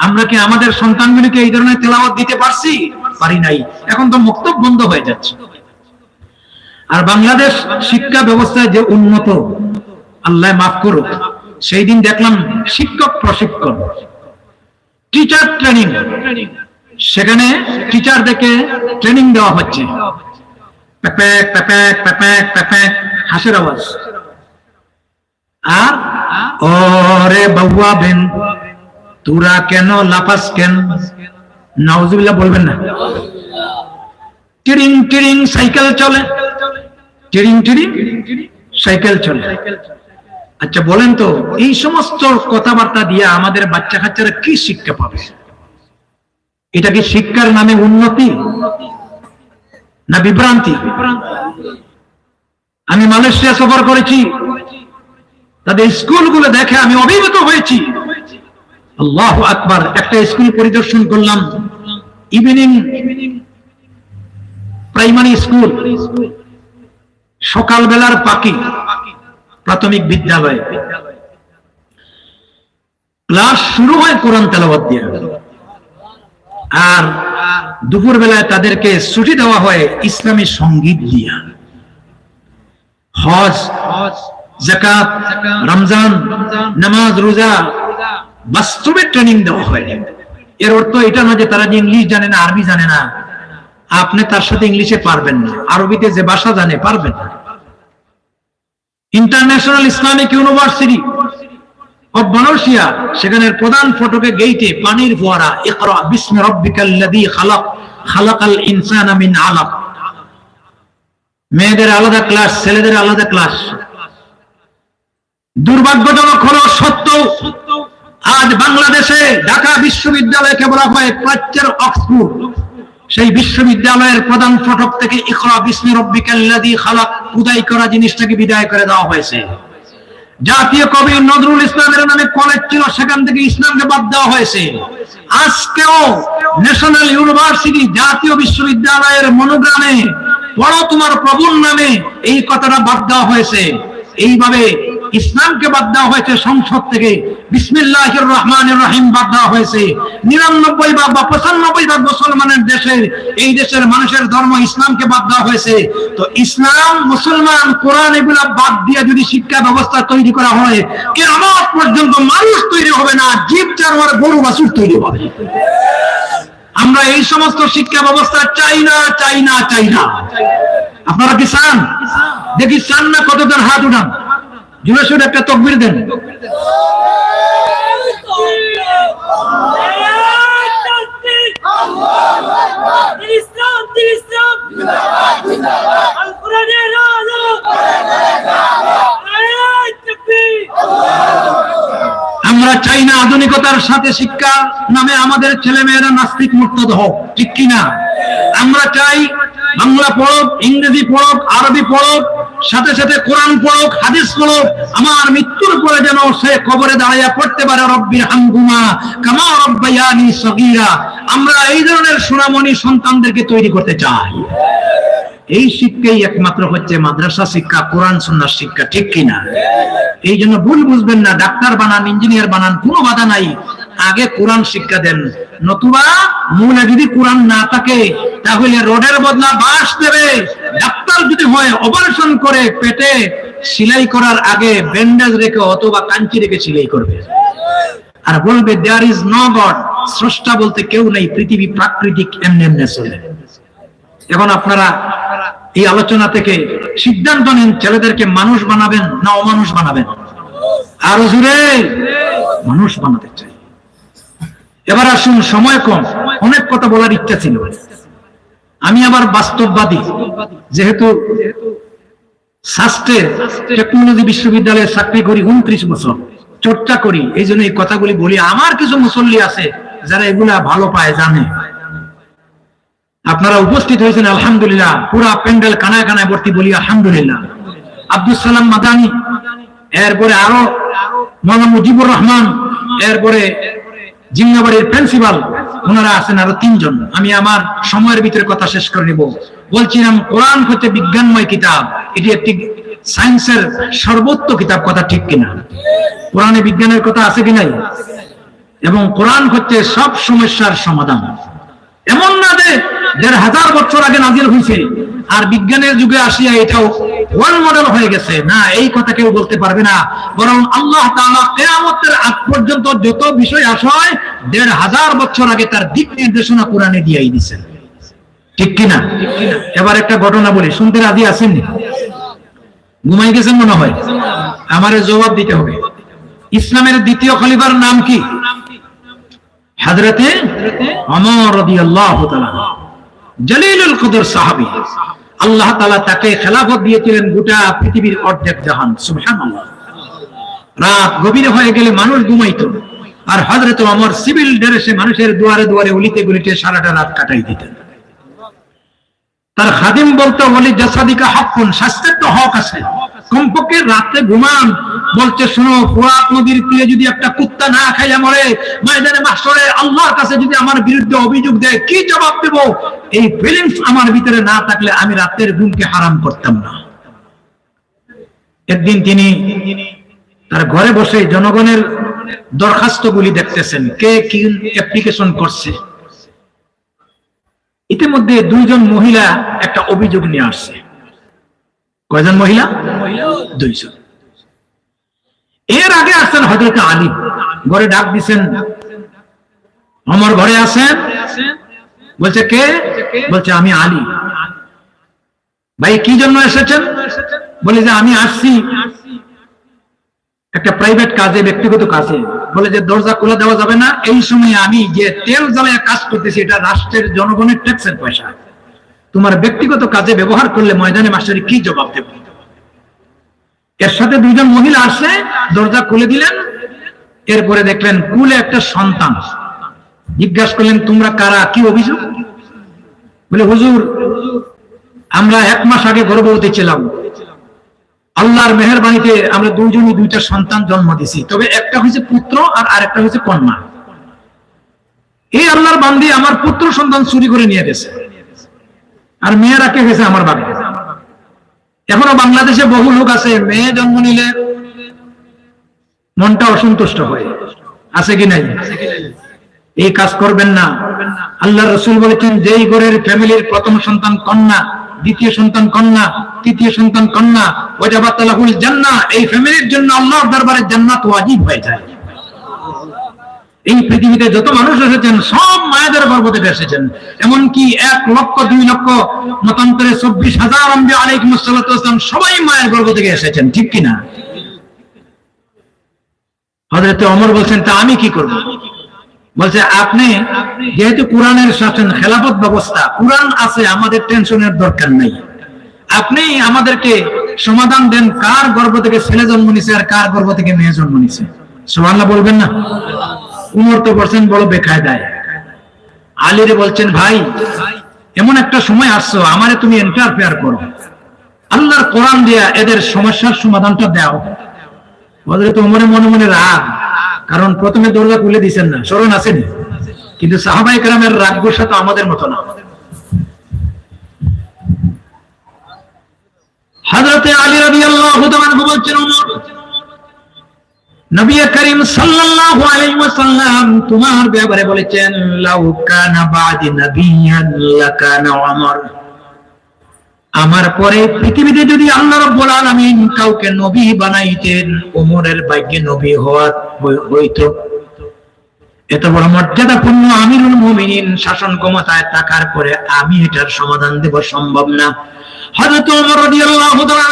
আমরা কি আমাদের সন্তানগুলিকে এই ধরনের তেলাওয়াত দিতে পারছি? পারি নাই। এখন তো মক্তব বন্ধ হয়ে যাচ্ছে। আর বাংলাদেশ শিক্ষা ব্যবস্থায় যে উন্নত, আল্লাহ মাফ করুক, সেই দিন দেখলাম শিক্ষক প্রশিক্ষণ, টিচার ট্রেনিং, সেখানে টিচারদেরকে ট্রেনিং দেওয়া হচ্ছে, প্যাপ্যাক প্যাপ্যাক প্যাপ্যাক প্যাপ্যাক হাসির আওয়াজ। আর ওরে বাবা বেন তোরা কেন লাফাস কেন, নাউজুবিল্লাহ বলবেন না। টিরিং টিরিং সাইকেল চলে, টিরিং টিরিং সাইকেল চলে। আচ্ছা বলেন তো, এই সমস্ত কথাবার্তা দিয়ে আমাদের বাচ্চা কাচ্চারা কি শিক্ষা পাবে? এটা কি শিক্ষার নামে উন্নতি না বিভ্রান্তি? আমি মালয়েশিয়া সফর করেছি, তাদের স্কুলগুলো দেখে আমি অভিভূত হয়েছি। আল্লাহু আকবার। একটা স্কুল পরিদর্শন করলাম, ইভিনিং প্রাইমারি স্কুল, সকালবেলার পাখি প্রাথমিক বিদ্যালয়। ক্লাস শুরু হয় কোরআন তেলাওয়াত দিয়ে, আর দুপুর বেলায় তাদেরকে ছুটি দেওয়া হয় ইসলামী সঙ্গীত দিয়া। হজ, যাকাত, রমজান, নামাজ, রোজা বাস্তবে ট্রেনিং দেওয়া হয়। এর অর্থ এটা না যে তারা যে ইংলিশ জানে না, আরবি জানে না, আপনি তার সাথে ইংলিশে পারবেন না, আরবিতে যে ভাষা জানে পারবেন না। International Islamic university of Malaysia, সেখানের প্রধান ফটকে গেইটে পানির ফোয়ারা, ইকরা বিসমি রাব্বিকাল্লাযী খালাক, খালাকাল ইনসানা মিন আলাক। মেয়েদের আলাদা ক্লাস, ছেলেদের আলাদা ক্লাস। দুর্ভাগ্যজনক হলো সত্য, আজ বাংলাদেশে ঢাকা বিশ্ববিদ্যালয়কে বলা হয় প্রাচ্যের অক্সফোর্ড। সেই বিশ্ববিদ্যালয়ের প্রধান ফটক থেকে ইকরা বিসমি রাব্বিকাল্লাযী খালাক খোদাই করা জিনিসটাকে বিদায় করে দেওয়া হয়েছে। জাতীয় কবি নজরুল ইসলামের নামে কলেজ ছিল, সেখান থেকে ইসলামকে বাদ দেওয়া হয়েছে। আজকেও ন্যাশনাল ইউনিভার্সিটি, জাতীয় বিশ্ববিদ্যালয়ের মনোগ্রামে পড়ো তোমার প্রভুর নামে, এই কথাটা বাদ দেওয়া হয়েছে। এইভাবে ইসলামকে বাদ দেওয়া হয়েছে সংসদ থেকে, বিসমিল্লাহির রহমানির রহিম বাদ দেওয়া হয়েছে। 99 বা 95% মুসলমানের দেশে, এই দেশের মানুষের ধর্ম ইসলামকে বাদ দেওয়া হয়েছে। তো ইসলাম, মুসলমান, কোরআন এগুলা বাদ দিয়ে যদি শিক্ষা ব্যবস্থা তৈরি করা হয়, কিয়ামত পর্যন্ত মানুষ তৈরি হবে না, জীব জানোয়ার গরু বাছুর তৈরি হবে। আমরা এই সমস্ত শিক্ষা ব্যবস্থা চাই না, চাই না, চাই না। আপনারা কি চান? দেখি চান না কতজন হাত উঠান, জোরে সোরে একটা তাকবীর দেন। আমরা চাই না আধুনিকতার সাথে শিক্ষা নামে আমাদের ছেলেমেয়েরা নাস্তিক মুরতাদ হোক, ঠিক কিনা? আমরা চাই বাংলা পড়ুক, ইংরেজি পড়ুক, আরবি পড়ুক, সাথে সাথে কোরআন পড়ুক, হাদিস পড়ুক। আমার মৃত্যুর পরে যেন সে কবরে দাঁড়াইয়া পড়তে পারে রব্বির হামহুমা কামা রাব্বায়ানি সগীরা। আমরা এই ধরনের সোনামণি সন্তানদেরকে তৈরি করতে চাই। এই শিক্ষাই একমাত্র হচ্ছে মাদ্রাসা শিক্ষা, কোরআন সুন্নাহ শিক্ষা, ঠিক কিনা? এই জন্য ভুল বুঝবেন না, ডাক্তার বানান, ইঞ্জিনিয়ার বানান, কোনো বাধা নাই। আগে কোরআন শিক্ষা দেন, নতুবা মূলে যদি কোরআন না থাকে তাহলে রোডের বদলা বাঁশ দেবে। ডাক্তার যদি হয় অপারেশন করে পেটে সেলাই করার আগে ব্যান্ডেজ রেখে অথবা কাঞ্চি রেখে সেলাই করবে, আর বলবে দেয়ার ইজ নো গড, স্রষ্টা বলতে কেউ নেই, পৃথিবী প্রাকৃতিক এমনি এমনি চলে। এখন আপনারা এই আলোচনা থেকে সিদ্ধান্ত নিন, ছেলেদেরকে মানুষ বানাবেন না অমানুষ বানাবেন? আরো জোরে মানুষ বানাতে চাই। এবার আসুন, সময় কম, অনেক কথা বলার ইচ্ছা ছিল। আমি আবার বাস্তববাদী, যেহেতু শাস্ত্রে টেকনোলজি বিশ্ববিদ্যালয়ে চাকরি করি 29 বছর, চর্চা করি, এই জন্য এই কথাগুলি বলি। আমার কিছু মুসল্লি আছে যারা এগুলা ভালো পায়, জানে। আপনারা উপস্থিত হয়েছেন আলহামদুলিল্লাহ, পুরা প্যান্ডেল কানায় কানায় ভর্তি, বলি আলহামদুলিল্লাহ। আব্দুল সালাম মাদানী, এরপরে আরো মৌলানা মুজিবুর রহমান, এরপরে জিন্নাবাড়ির প্রিন্সিপাল, ওনারা আছেন আরো 3 জন। আমি আমার সময়ের ভিতরে কথা শেষ করে নিব। বলছিলাম কোরআন হচ্ছে বিজ্ঞানময় কিতাব, এটি একটি সায়েন্সের সর্বোচ্চ কিতাব, কথা ঠিক কিনা? কোরআনে বিজ্ঞানের কথা আছে কি নাই? এবং কোরআন হচ্ছে সব সমস্যার সমাধান। এমন না যে 1500 বছর আগে নাজিল হয়েছে আর বিজ্ঞানের যুগে আসিয়া এটাও ওয়ান মডেল হয়ে গেছে, না, এই কথা কেউ বলতে পারবে না। বরং আল্লাহ তাআলা কিয়ামতের আগ পর্যন্ত যত বিষয় আসে 1500 বছর আগে তার দিক নির্দেশনা কোরআনে দিয়েই দিয়েছেন, ঠিক কিনা? এবার একটা ঘটনা বলি, শুনতে রাজি আছেন? ঘুমাই গেছেন মনে হয়, আমারে জবাব দিতে হবে। ইসলামের দ্বিতীয় খলিফার নাম কি? হযরতে ওমর রাদিয়াল্লাহু তাআলা, জলিলুল কদর সাহাবী। আল্লাহ তাআলা তাকে খেলাফত দিয়েছিলেন গোটা পৃথিবীর অর্ধেক জাহান, সুবহানাল্লাহ। রাত গভীর হয়ে গেলে মানুষ ঘুমাইতো, আর হযরতে ওমর সিভিল ড্রেসে মানুষের দুয়ারে দুয়ারে অলিতে গলিতে সারাটা রাত কাটাই দিতেন। তার খাদিম বলতো, ওলি জাসাদিকা হকুন, স্বাস্থ্যের তো হক আছে, কমপক্ষে রাতে ঘুমান। বলছে, শোনো, ফুরাত নদীর তীরে যদি একটা কুত্তা না খাইয়া মরে, ময়দানে মাহশরে আল্লাহর কাছে যদি আমার বিরুদ্ধে অভিযোগ দেয়, কি জবাব দেব? এই ফিলিংস আমার ভিতরে না থাকলে আমি রাতের ঘুমকে হারাম করতাম না। একদিন তিনি তার ঘরে বসে জনগণের দরখাস্তগুলি দেখতেছেন, কে কি অ্যাপ্লিকেশন করছে। ইতিমধ্যে 2 জন মহিলা একটা অভিযোগ নিয়ে আসছে। কয়জন মহিলা? 2 জন। এর আগে আসছেন হযরত আলী, ঘরে ডাক দিছেন, ওমর ঘরে আছেন? বলছে, কে? বলছে, আমি আলী। ভাই কি জন্য এসেছেন? বলে যে আমি আসছি একটা প্রাইভেট কাজে, ব্যক্তিগত কাজে। বলে যে দরজা খুলে দেওয়া যাবে না, এই সময় আমি যে তেল জ্বালায় কাজ করতেছি এটা রাষ্ট্রের জনগণের ট্যাক্সের পয়সা, তোমার ব্যক্তিগত কাজে ব্যবহার করলে ময়দানে মাস্টারি কি জবাব দেব? এর সাথে 2 জন মহিলা আসে, দরজা খুলে দিলেন। এরপরে দেখলেন কুলে একটা সন্তান। জিজ্ঞাসা করলেন, তোমরা কারা, কি অভিযোগ? বলে, হুজুর, আমরা 1 মাস আগে গর্ভবতী ছিলাম, আল্লাহর মেহেরবানিতে আমরা 2 জনই 2টা সন্তান জন্ম দিয়েছি, তবে একটা হয়েছে পুত্র আর আরেকটা হয়েছে কন্যা। এই আল্লাহর বান্দি আমার পুত্র সন্তান চুরি করে নিয়ে গেছে, আর মেয়েরা কে গেছে আমার বাবা। এখনো বাংলাদেশে বহু লোক আছে, মেয়ে জন্ম নিলে মনটা অসন্তুষ্ট হয়, আছে কি নাই? এই কাজ করবেন না। আল্লাহ রাসূল বলেছেন, যেই ঘরের ফ্যামিলির প্রথম সন্তান কন্যা, দ্বিতীয় সন্তান কন্যা, তৃতীয় সন্তান কন্যা, ওয়াজাবাত লাহুল জান্নাহ, এই ফ্যামিলির জন্য আল্লাহর দরবারে জান্নাত ওয়াজিব হয়ে যায়। এই পৃথিবীতে যত মানুষ এসেছেন সব মায়েদের গর্ভ থেকে এসেছেন, এমনকি 1 লক্ষ 2 লক্ষ মতান্তরে 24,000 আম্বিয়া আলাইহিমুস সালাতু ওয়াস সালাম সবাই মায়ের গর্ভ থেকে এসেছেন, ঠিক কিনা? হযরত ওমর বলছেন, তা আমি কি করব? বলছে, আপনি যেহেতু কোরআনের শাসন, খেলাফত ব্যবস্থা, কোরআন আছে, আমাদের টেনশনের দরকার নেই। আপনি আমাদেরকে সমাধান দেন, কার গর্ভ থেকে ছেলে জন্ম নিছে আর কার গর্ভ থেকে মেয়ে জন্ম নিছে। সুবহানাল্লাহ বলবেন না? উমর তো বলছেন বড় বেকায়দায়। আলীরে বলছেন, ভাই, এমন একটা সময় আসছো, আমারে তুমি ইন্টারফেয়ার করো, আল্লাহর কোরআন দিয়া এদের সমস্যার সমাধানটা দাও। হযরত ওমরের মনে মনে রাগ, কারণ প্রথমে দরজা খুলে দিয়েছেন না, স্মরণ আছেন? কিন্তু সাহাবায়ে কেরামের রাগ গোসা তো আমাদের মতো না। হযরত আলী রাদিয়াল্লাহু তাআলা বলছেন, ওমর, নবী করিম সাল্লাল্লাহু আলাইহি ওয়াসাল্লাম তোমার ব্যাপারে বলেছেন, লাউ কানা বাদি নাবিয়ান লাকানা উমর, আমার পরে পৃথিবীতে যদি আল্লাহ রাব্বুল আলামিন কাউকে নবী বানাইতেন, ওমরের ভাগ্যে নবী হইতো। এত বড় মর্যাদাপূর্ণ আমিরুল মুমিনিন শাসন ক্ষমতায় থাকার পরে আমি এটার সমাধান দেব সম্ভব না। হযরত ওমর রাদিয়াল্লাহু তাআলা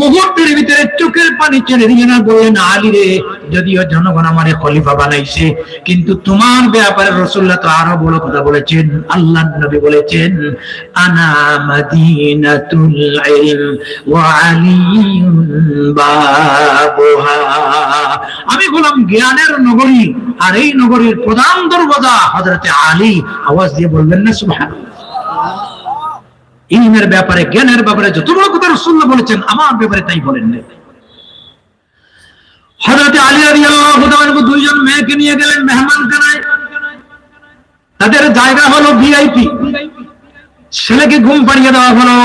মুহূর্তের ভিতরে চোখের পানি ছেড়ে দিয়ে না বললেন, আলী রে, যদিও জনগণ আমারে খলিফা বানাইছে, কিন্তু তোমার ব্যাপারে রাসূলুল্লাহ তো আরো বড় কথা বলেছেন। আল্লাহর নবী বলেছেন, আনা মাদিনাতুল ইলম ওয়া আলিয়ুন বাবুহা, আমি হলাম জ্ঞানের নগরী, আর এই নগরীর প্রধান দরওয়াজা হযরত আলী। আওয়াজ দিয়ে বলবেন না সুবহানাল্লাহ। ইলমের ব্যাপারে, জ্ঞানের ব্যাপারে যত বড় কথা রাসূলুল্লাহ বলেছেন, আমার ব্যাপারে তাই বলেন না। হযরত আলী রাদিয়াল্লাহু তাআলা দুইজন মেয়েকে নিয়ে গেলেন মেহমানখানায়। তাদের জায়গা হলো ভিআইপি। ছেলেকে ঘুম পাড়িয়ে দেওয়া হলো।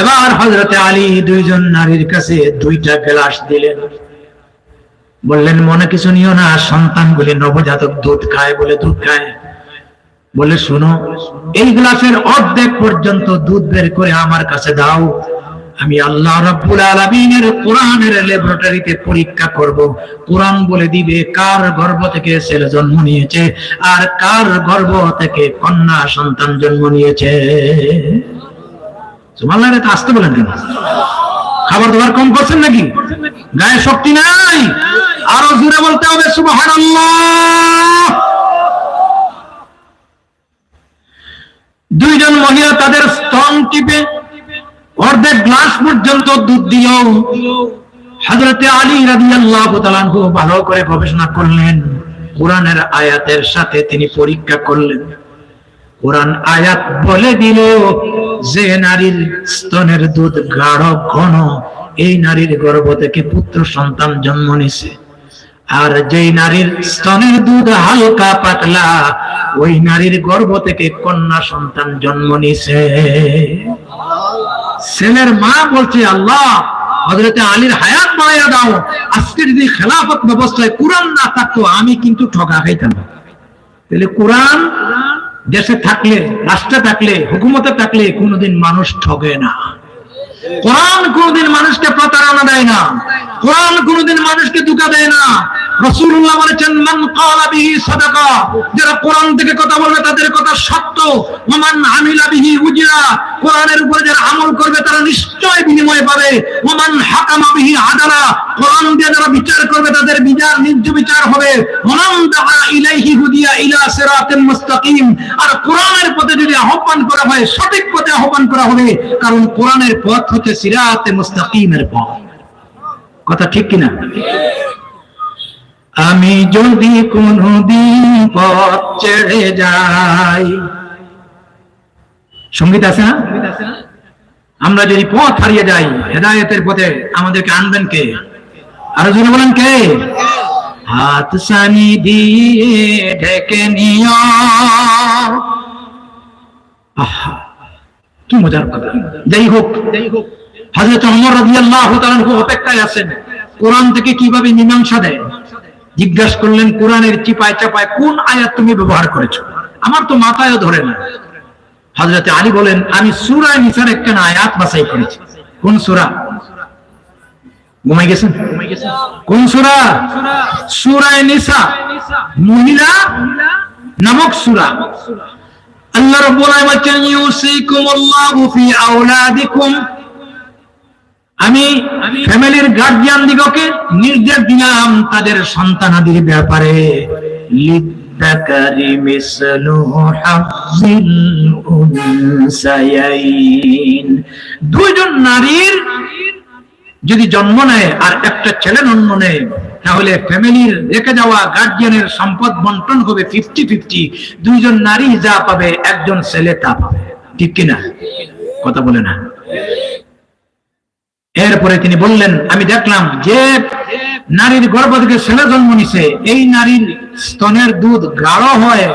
এবার হযরত আলী দুইজন নারীর কাছে দুইটা গ্লাস দিলেন। বললেন, মনে কিছু নিও না, সন্তানগুলি নবজাতক দুধ খায় বলে দুধ খায়। বলে, শোনো, এই গ্লাসের অর্ধেক পর্যন্ত দুধ বের করে আমার কাছে দাও। আমি আল্লাহ রাব্বুল আলামিনের কোরআনের ল্যাবরেটরিতে পরীক্ষা করব। কোরআন বলে দিবে কার গর্ভ থেকে ছেলে জন্ম নিয়েছে আর কার গর্ভ থেকে কন্যা সন্তান জন্ম নিয়েছে। সুবহানাল্লাহ। এটা আসতে বলেন কেন? খাবার দাবার কম করছেন নাকি? গায়ে শক্তি নাই? আরো জোরে বলতে হবে সুবহানাল্লাহ। দুইজন মহিলা তাদের স্তন টিপে অর্ধেক গ্লাস পর্যন্ত দুধ দিল। হযরত আলী রাদিয়াল্লাহু তাআলা ভালো করে গবেষণা করলেন, কোরআনের আয়াতের সাথে তিনি পরীক্ষা করলেন। কোরআন আয়াত বলে দিল যে নারীর স্তনের দুধ গাঢ় ঘন, এই নারীর গর্ভ থেকে পুত্র সন্তান জন্ম নিছে। আর যেই নারীর স্তনের দুধ হালকা পাতলা, ওই নারীর গর্ভ থেকে কন্যা সন্তান জন্ম নিছে। ছেলের মা বলছে, আল্লাহ হযরত আলীর হায়াত বাড়াইয়া দাও। আজকে যদি খেলাফত ব্যবস্থায় কোরআন না থাকতো, আমি কিন্তু ঠকা খাইতাম। তাহলে কোরআন দেশে থাকলে, রাষ্ট্রে থাকলে, হুকুমতে থাকলে কোনোদিন মানুষ ঠগে না। কোরআন কোনদিন মানুষকে প্রতারণা দেয় না। কোরআন কোনদিন মানুষকে ধোঁকা দেয় না। রাসূলুল্লাহ বলেছেন, মান ক্বালা বিহি সাদাকা, যারা কোরআন থেকে কথা বলবে তাদের কথা সত্য। ওয়া মান আমিলা বিহি উজরা, কোরআনের উপরে যারা আমল করবে তারা নিশ্চয় বিনিময় পাবে। ওয়া মান হাকামা বিহি আদালা, কোরআন দিয়ে যারা বিচার করবে তাদের বিচার ন্যায্য বিচার হবে। ওয়া মান দাআ ইলাইহি হুদিয়া ইলা সিরাতিন মুস্তাকিম, আর কোরআনের পথে যদি আহ্বান করা হয়, সঠিক পথে আহ্বান করা হবে, কারণ কোরআনের পথ হচ্ছে সিরাতে মুস্তাকিমের পথ। কথা ঠিক কিনা? আমি যদি কোনদিন পথ ছেড়ে যাই, সঙ্গীত আছে না? আমরা যদি পথ হারিয়ে যাই, হেদায়েতের পথে আমাদেরকে আনবেন কে? আরো জোরে বলেন কে? হাত সানি দিয়ে ঢেকে নিও। আহা, কি মজার কথা। যাই হোক, হযরত ওমর রাদিয়াল্লাহু তাআলা অপেক্ষায় আছেন কোরআন থেকে কিভাবে মীমাংসা দেয়। জিজ্ঞাসা করলেন, কোরআনের চিপায় চাপায় কোন আয়াত তুমি ব্যবহার করেছো? আমার তো মাথায়ও ধরে না। হযরত আলী বলেন, আমি সূরা নিসার একটা আয়াত বাছাই করেছি। কোন সূরা? ঘুমাই গেছেন? কোন সূরা? সূরা নিসা, মহিলা নামক সূরা। আল্লাহ রাব্বুল আলামিন বলেন, ইউসিকুমুল্লাহু ফি আওলাদিকুম, আমি ফ্যামিলির গার্জিয়ান দিগকে নির্দেশ দিলাম তাদের সন্তানাদির ব্যাপারে। লিযাকারি মিসলু হাযিল উনসায়াইন, দুইজন নারীর যদি জন্ম নেয় আর একটা ছেলে জন্ম নেয়, তাহলে ফ্যামিলির রেখে যাওয়া গার্জিয়ানের সম্পদ বন্টন হবে 50-50। দুইজন নারী যা পাবে, একজন ছেলে তা পাবে। ঠিক কিনা? কথা বলে না। এরপরে তিনি বললেন, আমি দেখলাম যে নারীর গর্ভ থেকে ছেলে জন্ম নিছে, এই নারীর স্তনের দুধ গাঢ় হয়,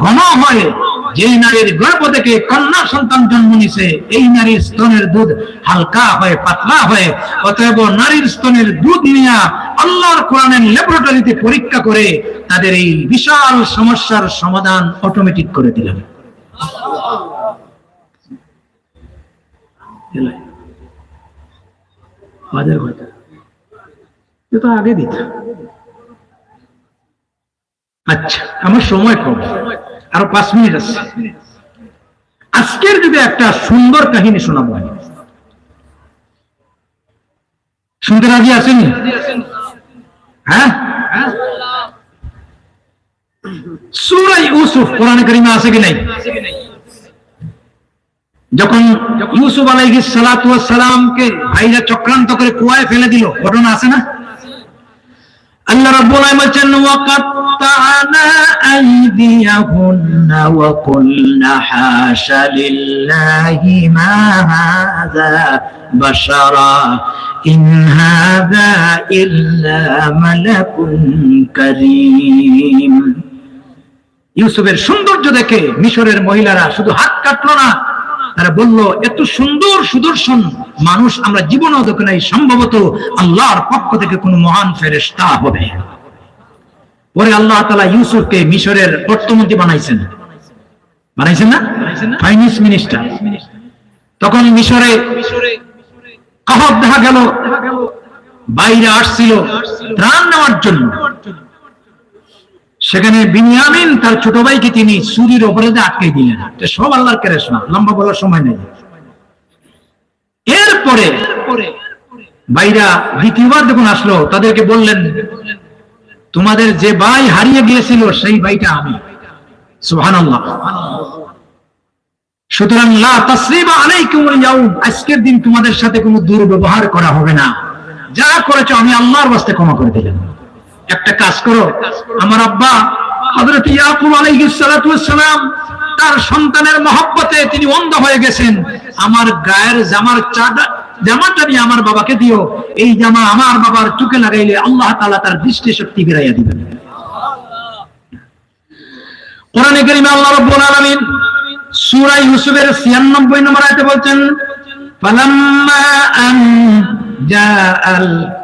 ঘন হয়, যে নারীর গর্ভ থেকে কন্যা সন্তান জন্ম নিছে এই নারীর স্তনের দুধ হালকা হয়, পাতলা হয়। অতএব নারীর স্তনের দুধ নিয়ে আল্লাহর কোরআনের ল্যাবরেটরিতে পরীক্ষা করে তাদের এই বিশাল সমস্যার সমাধান অটোমেটিক করে দিলেন। এটা আগে দিত। আচ্ছা, আমার সময় কম, আরো 5 মিনিট আছে। আজকের যদি একটা সুন্দর কাহিনী শোনাবো, শুনতে রাজি আছেন? হ্যাঁ, সূরা ইউসুফ কোরআনে কারিমে আছে কি নাই? যখন ইউসুফ আলাইহিস সালাতু ওয়াস সালামকে ভাইরা চক্রান্ত করে কুয়ায় ফেলে দিল, ঘটনা আছে না? আল্লাহ রাব্বুল আলামিন বলেন ওয়াকাত্তা'না আইদিয়াহুন্না ওয়া কুলনা হাশা লিল্লাহি মা হাযা বাশারা ইন হাযা ইল্লা মালাকুন কারীম। ইউসুফের সৌন্দর্য দেখে মিশরের মহিলারা শুধু হাত কাটলো না, তারা বলল এত সুন্দর সুদর্শন মানুষ আমরা জীবনেও দেখি নাই, সম্ভবত আল্লাহর পক্ষ থেকে কোনো মহান ফেরেশতা হবে। পরে আল্লাহ তাআলা ইউসুফকে মিশরের অর্থমন্ত্রী বানাইছেন না, ফাইন্যান্স মিনিস্টার। তখন মিশরে কাহাব দেখা গেল বাইরে আসছিল ত্রাণ নেওয়ার জন্য। সেখানে বিনিয়ামিন তার ছোট ভাইকে তিনি ছুরির উপরে আটকে দিলেন। সব আল্লাহর কারিশমা, লম্বা বলার সময় নেই। এরপরে ভাইরা দ্বিতীয়বার যখন আসলো তাদেরকে বললেন তোমাদের যে ভাই হারিয়ে গিয়েছিল সেই ভাইটা আমি। সুবহানাল্লাহ। সুতরাং লা তাসরিবা আলাইকুমুল ইয়াউম, আজকের দিন তোমাদের সাথে কোনো দুর্ব্যবহার করা হবে না, যা করেছো আমি আল্লাহর ওয়াস্তে ক্ষমা করে দিলাম। একটা কাজ করো, আমার আব্বা হযরত ইয়াকুব আলাইহিস সালাতু ওয়াস সালাম তার সন্তানের মহব্বতে তিনি অন্ধ হয়ে গেছেন, আমার গায়ের জামাটা নিয়ে আমার বাবাকে দিও, এই জামা আমার বাবার চোখে লাগাইলে আল্লাহ তাআলা তার দৃষ্টি শক্তি ফিরাইয়া দিবেন। কোরআনে কারিমে আল্লাহ রাব্বুল আলামিন সূরা ইউসুফের 96 নম্বর আয়াতে বলছেন ফালাম্মা আন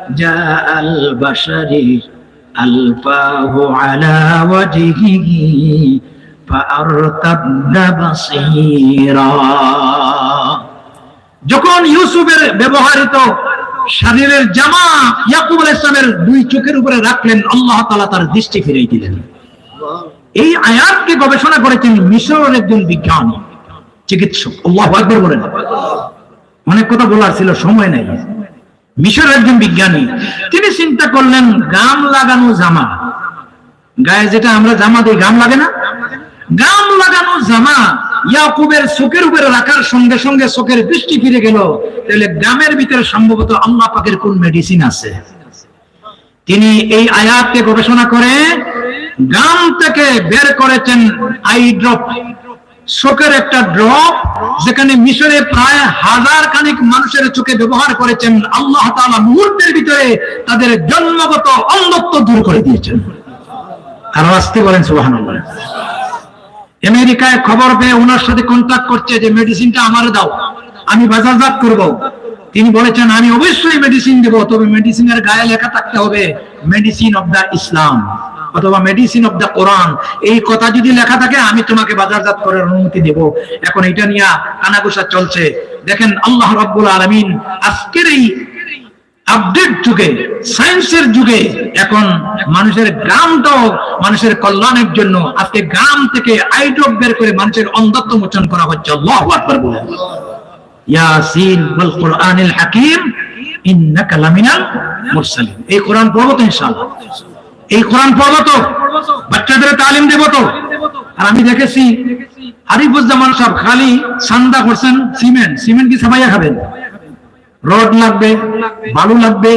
জাআল বাশারি আলফাহু আলা ওয়াজহিহি ফাআরতাদা বাসীরা। যখন ইউসুফের ব্যবহৃত শরীরের জামা ইয়াকুব আলাইহিস সালামের দুই চোখের উপরে রাখলেন, আল্লাহ তাআলা তার দৃষ্টি ফিরিয়ে দিলেন। এই আয়াতকে গবেষণা করেছেন মিশরের একজন বিজ্ঞানী, চিকিৎসক। আল্লাহু আকবার বলেন। অনেক কথা বলার ছিল, সময় নাই। মিশরের একজন বিজ্ঞানী, তিনি চিন্তা করলেন গাম লাগানো জামা, গায়ে যেটা আমরা জামা দিই গাম লাগে না, গাম লাগানো জামা ইয়াকুবের চোখের উপরে রাখার সঙ্গে সঙ্গে চোখের দৃষ্টি ফিরে গেল, তাহলে গামের ভিতরে সম্ভবত আল্লাহ পাকের কোন মেডিসিন আছে। তিনি এই আয়াতকে গবেষণা করে গাম থেকে বের করেছেন আই ড্রপ, চোখের একটা ড্রপ, যেখানে মিশরে প্রায় 1000 খানিক মানুষের চোখে ব্যবহার করেছেন। আল্লাহ তাআলা মুহূর্তের ভিতরে তাদের জন্মগত অন্ধত্ব দূর করে দিয়েছেন। আর আসতে বলেন সুবহানাল্লাহ। আমেরিকায় খবর পেয়ে ওনার সাথে কন্ট্যাক্ট করছে যে মেডিসিনটা আমারে দাও, আমি বাজারজাত করব। তিনি বলেছেন আমি অবশ্যই মেডিসিন দেব, তবে মেডিসিনের গায়ে লেখা থাকতে হবে মেডিসিন অফ দা ইসলাম অথবা মেডিসিন অফ দা কোরআন। এই কথা যদি লেখা থাকে আমি তোমাকে বাজারজাত করার অনুমতি দেব। এখন এটা নিয়ে কানাঘুষা চলছে। দেখেন আল্লাহ রাব্বুল আলামিন আজকের এই আপডেট যুগে, সায়েন্সের যুগে এখন মানুষের গ্রামটাও মানুষের কল্যাণের জন্য আজকে গ্রাম থেকে আইড্রপ বের করে মানুষের অন্ধত্ব মোচন করা হচ্ছে। আল্লাহু আকবার বলেন। ইয়াসিন ওয়াল কুরআনিল হাকীম ইন্নাকা লামিনাল মুরসালিন। এই কোরআন পড়ব তো ইনশাআল্লাহ, এই কোরআন পড়ব তো, বাচ্চাদের তালিম দেব তো। আর আমি দেখেছি আরিফুজ্জামান সাহেব খালি সান্দা করছেন সিমেন্ট কি সাবাইয়া খাবেন? রড লাগবে, বালু লাগবে,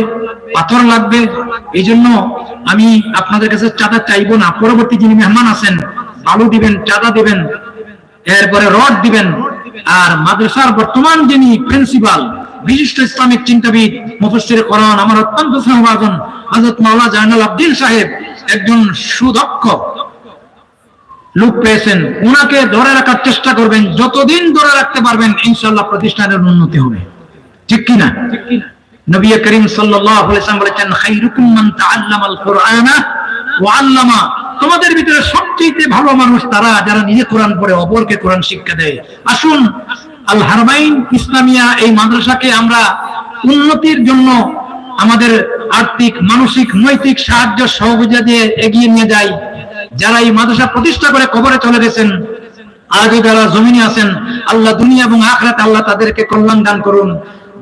পাথর লাগবে। এই জন্য আমি আপনাদের কাছে চাঁদা চাইবো না। পরবর্তী যিনি মেহমান আছেন বালু দিবেন, চাঁদা দিবেন, এরপরে রড দিবেন। আর মাদ্রাসার বর্তমান যিনি প্রিন্সিপাল, বিশিষ্ট ইসলামিক চিন্তাবিদ, মুফাসসির কোরআন, আমার অত্যন্ত স্নেহভাজন হযরত মাওলানা জাইনুল আবদিন সাহেব, একজন সুদক্ষ লোক পেয়েছেন, উনাকে ধরে রাখার চেষ্টা করবেন, যতদিন ধরে রাখতে পারবেন ইনশাআল্লাহ প্রতিষ্ঠানের উন্নতি হবে, ঠিক কিনা? নবী করিম সাল্লাল্লাহু আলাইহি ওয়াসাল্লাম বলেছেন, খায়রুকুম মান তাআল্লামাল কুরআনা ওয়া আল্লামা, তোমাদের ভিতরে সবচেয়ে ভালো মানুষ তারা যারা নিজে কোরআন পড়ে অপরকে কোরআন শিক্ষা দেয়। আসুন আল হারমাইন ইসলামিয়া এই মাদ্রাসাকে আমরা উন্নতির জন্য আমাদের আর্থিক, মানসিক, নৈতিক সাহায্য সহযোগিতা দিয়ে এগিয়ে নিয়ে যাই। যারা এই মাদ্রাসা প্রতিষ্ঠা করে কবরে চলে গেছেন, আজও যারা জমিনে আছেন, আল্লাহ দুনিয়া এবং আখিরাতে আল্লাহ তাদেরকে কল্যাণ দান করুন।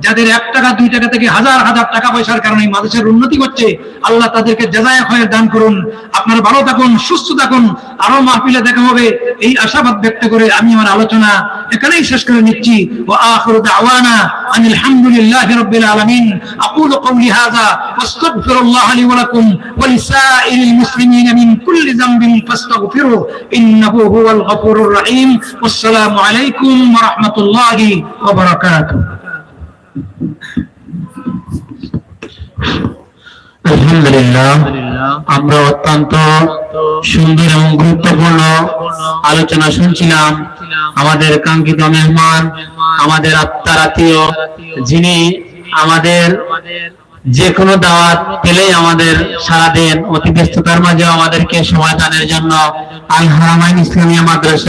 যাদের 1 টাকা 2 টাকা থেকে হাজার হাজার টাকা পয়সার কারণে মাদ্রাসার উন্নতি করছে, আল্লাহ তাদেরকে জাযায়ে খায়র দান করুন। আপনারা ভালো থাকুন, সুস্থ থাকুন, আরো মাহফিলে দেখা হবে এই আশাবাদ ব্যক্ত করে আমি আমার আলোচনা এখানেই শেষ করে নিচ্ছি। ওয়া আখিরু দাওয়ানা আনিল হামদুলিল্লাহি রাব্বিল আলামিন। আকুলু কওলি হাযা ওয়াস্তাগফিরুল্লাহ লি ওয়া লাকুম ওয়া লিসাইরিল মুসলিমিনা মিন কুল্লি যামবিন ফাস্তাগফিরু ইন্নাহু হুয়াল গফুরুর রহিম। আসসালামু আলাইকুম ওয়া রাহমাতুল্লাহি ওয়া বারাকাতুহু। আলহামদুলিল্লাহ, আমরা অত্যন্ত সুন্দর এবং গুরুত্বপূর্ণ আলোচনা শুনছিলাম। আমাদের কাঙ্ক্ষিত মেহমান, আমাদের আত্মার আত্মীয়, যিনি আমাদের যে কোনো দাওয়াত পেলেই আমাদের সারা দিন অতি ব্যস্ততার মাঝে আমাদেরকে সময় দানের জন্য আল হারামাইন ইসলামিয়া মাদ্রাসা